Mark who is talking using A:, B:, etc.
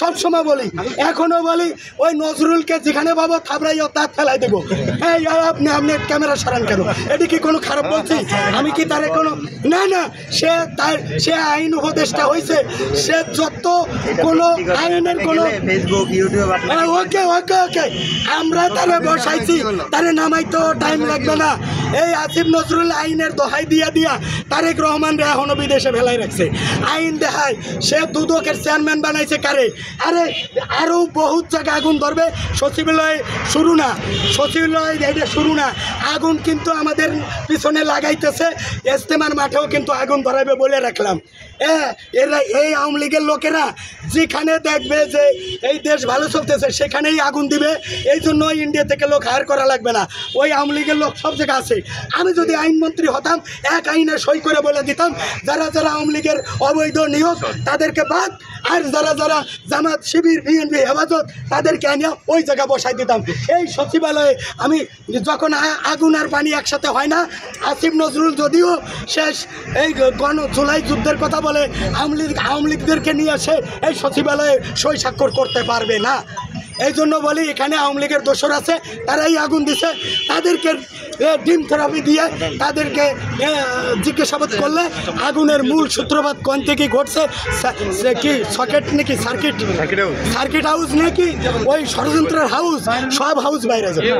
A: সব সময় বলি, এখনো বলি, ওই নজরুলকে যেখানে পাবো থাবড়াইও তার ফেলাই দেবো। এই আপনি ক্যামেরা সরান কেন? এটি কি কোনো খারাপ বলছি? আমি কি তার কোনো না সে আইন উপদেষ্টা হয়েছে, সে যত কোনো আইনের কোনো
B: ফেসবুক ইউটিউব
A: ওকে ওকে ওকে আমরা তারে বসাইছি, তারে নামাইতো টাইম লাগবে না। এই আসিফ নজরুল আইনের দোহাই দিয়া তারেক রহমানরা এখনো বিদেশে ফেলাই রাখছে। আইন দেখায় সে দুদকের চেয়ারম্যান বানাইছে কারে? আরে আরও বহুত জায়গায় আগুন ধরবে। সচিবালয় শুরু না, সচিবালয় এটা শুরু না, আগুন কিন্তু আমাদের পিছনে লাগাইতেছে। ইজতেমার মাঠেও কিন্তু আগুন ধরাবে বলে রাখলাম। এরা এই আওয়ামী লীগের লোকেরা যেখানে দেখবে যে এই দেশ ভালো চলতেছে সেখানেই আগুন দিবে। এই জন্য ইন্ডিয়া থেকে লোক হায়ার করা লাগবে না, ওই আওয়ামী লীগের লোক সব জায়গায় আছে। আমি যদি আইনমন্ত্রী হতাম, এক আইনে সই করে বলে দিতাম যারা আওয়ামী লীগের অবৈধ নিয়োগ তাদেরকে বাদ, আর যারা জামাত শিবির বিএনপি হেফাজত তাদেরকে আনিয়া ওই জায়গা বসাই দিতাম। এই সচিবালয়ে আমি যখন আগুন আর পানি একসাথে হয় না, আসিফ নজরুল যদিও শেষ এই জুলাই যুদ্ধের কথা বলে আওয়ামী লীগদেরকে নিয়ে এসে এই সচিবালয়ে সই স্বাক্ষর করতে পারবে না। এই জন্য বলি এখানে আওয়ামী লীগের দোসর আছে, তারাই আগুন দিছে। তাদেরকে ডিম থেরাপি দিয়ে তাদেরকে জিজ্ঞাসাবাদ করলে আগুনের মূল সূত্রপাত কোন থেকে ঘটছে, কি সকেট নাকি সার্কিট হাউস নাকি ওই ষড়যন্ত্রের হাউস, সব হাউস বাইরে যাবে।